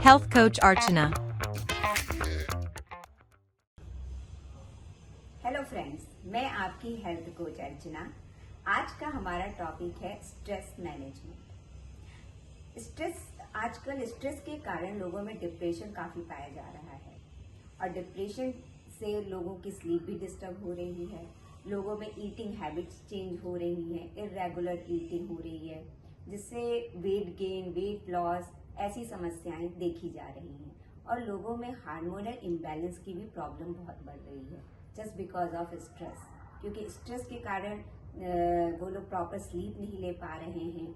Health Coach Archana. Hello friends, मैं आपकी health coach अर्चना। आज का हमारा टॉपिक है स्ट्रेस मैनेजमेंट। आजकल स्ट्रेस के कारण लोगों में डिप्रेशन काफी पाया जा रहा है और डिप्रेशन से लोगों की स्लीप भी डिस्टर्ब हो रही है। लोगों में ईटिंग हैबिट्स चेंज हो रही हैं, इर्रेगुलर ईटिंग हो रही है, जिससे वेट गेन, वेट लॉस ऐसी समस्याएं देखी जा रही हैं और लोगों में हार्मोनल इम्बैलेंस की भी प्रॉब्लम बहुत बढ़ रही है जस्ट बिकॉज ऑफ स्ट्रेस। क्योंकि स्ट्रेस के कारण वो लोग प्रॉपर स्लीप नहीं ले पा रहे हैं,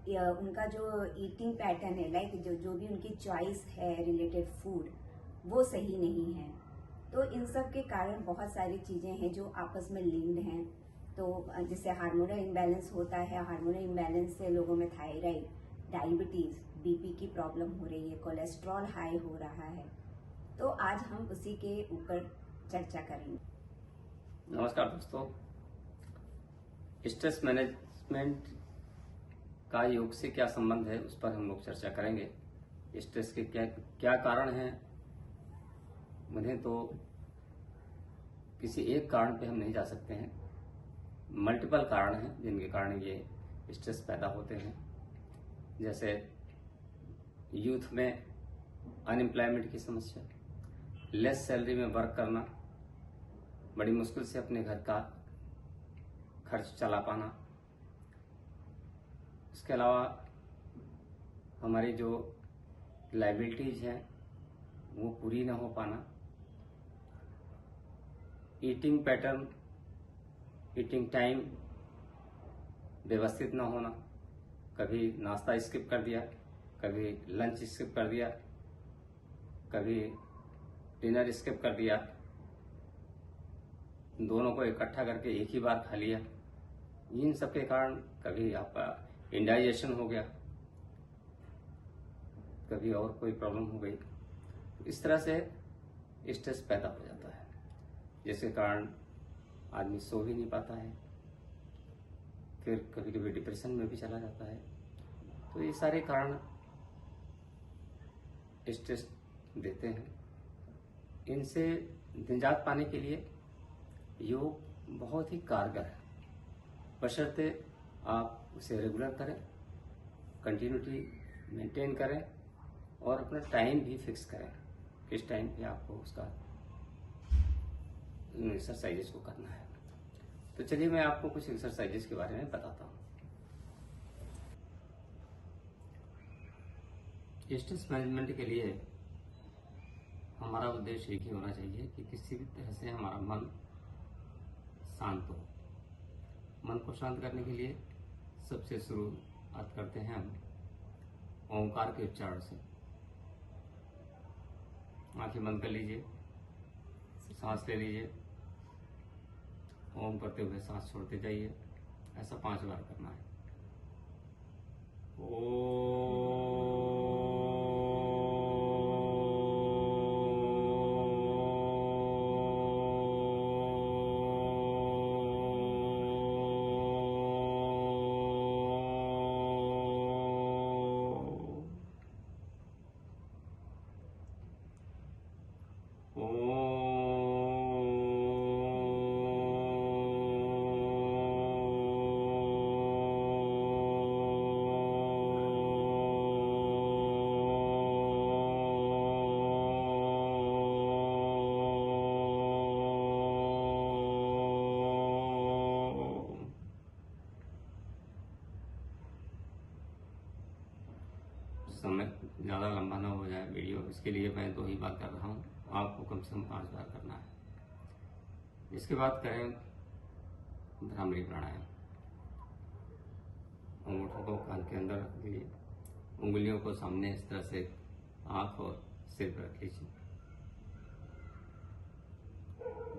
या उनका जो ईटिंग पैटर्न है, लाइक जो भी उनकी चॉइस है रिलेटेड फूड, वो सही नहीं है। तो इन सब के कारण बहुत सारी चीज़ें हैं जो आपस में लिंक्ड हैं। तो जिससे हार्मोनल इम्बैलेंस होता है, हार्मोनल इम्बैलेंस से लोगों में थायराइड, डायबिटीज़, बीपी की प्रॉब्लम हो रही है, कोलेस्ट्रॉल हाई हो रहा है। तो आज हम उसी के ऊपर चर्चा करेंगे। नमस्कार दोस्तों, स्ट्रेस मैनेजमेंट का योग से क्या संबंध है, उस पर हम लोग चर्चा करेंगे। स्ट्रेस के क्या कारण हैं, उन्हें तो किसी एक कारण पे हम नहीं जा सकते हैं। मल्टीपल कारण हैं जिनके कारण ये स्ट्रेस पैदा होते हैं। जैसे यूथ में अनएम्प्लॉयमेंट की समस्या, लेस सैलरी में वर्क करना, बड़ी मुश्किल से अपने घर का खर्च चला पाना। इसके अलावा हमारी जो लायबिलिटीज हैं वो पूरी ना हो पाना, ईटिंग पैटर्न, ईटिंग टाइम व्यवस्थित ना होना, कभी नाश्ता स्किप कर दिया, कभी लंच स्किप कर दिया, कभी डिनर स्किप कर दिया, दोनों को इकट्ठा करके एक ही बार खा लिया। इन सब के कारण कभी आपका इंडाइजेशन हो गया, कभी और कोई प्रॉब्लम हो गई। इस तरह से स्ट्रेस पैदा हो जाता है, जिसके कारण आदमी सो भी नहीं पाता है, फिर कभी कभी डिप्रेशन में भी चला जाता है। तो ये सारे कारण स्ट्रेस देते हैं। इनसे निजात पाने के लिए योग बहुत ही कारगर है, बशर्ते आप उसे रेगुलर करें, कंटिन्यूटी मेंटेन करें और अपना टाइम भी फिक्स करें, किस टाइम पे आपको उसका एक्सरसाइजेस को करना है। तो चलिए मैं आपको कुछ एक्सरसाइजेस के बारे में बताता हूँ। स्ट्रेस मैनेजमेंट के लिए हमारा उद्देश्य एक ही होना चाहिए कि किसी भी तरह से हमारा मन शांत हो। मन को शांत करने के लिए सबसे शुरुआत करते हैं हम ओंकार के उच्चारण से। आंखें बंद कर लीजिए, सांस ले लीजिए, ओम करते हुए सांस छोड़ते जाइए। ऐसा 5 बार करना है। समय ज़्यादा लंबा ना हो जाए वीडियो, इसके लिए मैं 2 ही बार कर रहा हूँ, आपको कम से कम 5 बार करना है। इसके बाद करें भ्रामरी प्राणायाम। अंगूठों को कान के अंदर रख लीजिए, उंगलियों को सामने इस तरह से आँख और सिर पर रख लीजिए।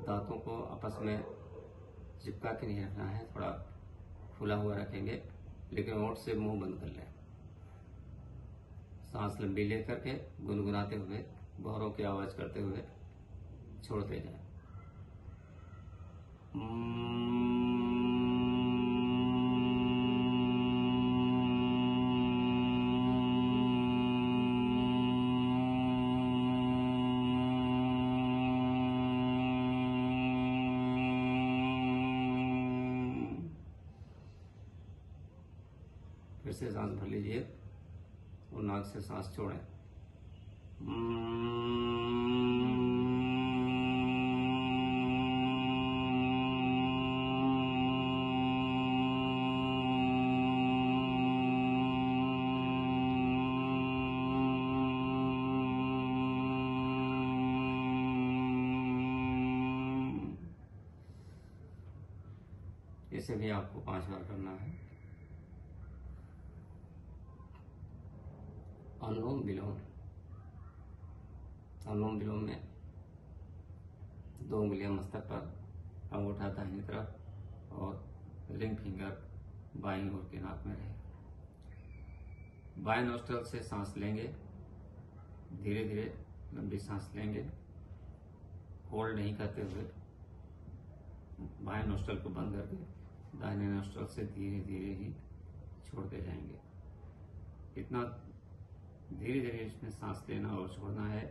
दांतों को आपस में चिपका के नहीं रखना है, थोड़ा खुला हुआ रखेंगे, लेकिन होंठ से मुंह बंद कर लें। सांस लंबी ले करके गुनगुनाते हुए, बहरों की आवाज करते हुए छोड़ते जाएं। से सांस भर लीजिए और नाक से सांस छोड़ें। इसे भी आपको 5 बार करना है। अनुलोम विलोम। अनुलोम विलोम में 2 उंगलियां मस्तक पर, अंगूठा दाहिनी तरफ और रिंग फिंगर बाईं ओर के नाक में रहे। बाएं नोस्ट्रल से सांस लेंगे, धीरे धीरे लंबी सांस लेंगे, होल्ड नहीं करते हुए बाएं नोस्ट्रल को बंद करके दाहिने नोस्ट्रल से धीरे धीरे ही छोड़ते जाएंगे। इतना धीरे धीरे इसमें सांस लेना और छोड़ना है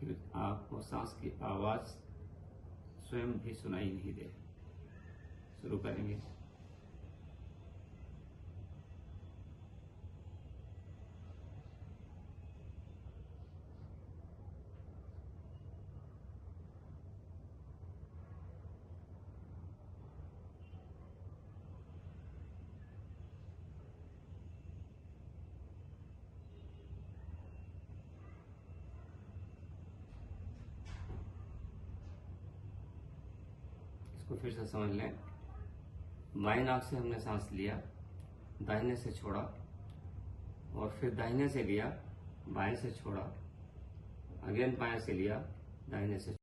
कि आपको सांस की आवाज स्वयं भी सुनाई नहीं दे। शुरू करेंगे। इसको फिर से समझ लें। बाएं नाक से हमने सांस लिया, दाहिने से छोड़ा और फिर दाहिने से लिया, बाएं से छोड़ा, अगेन बाएं से लिया, दाहिने से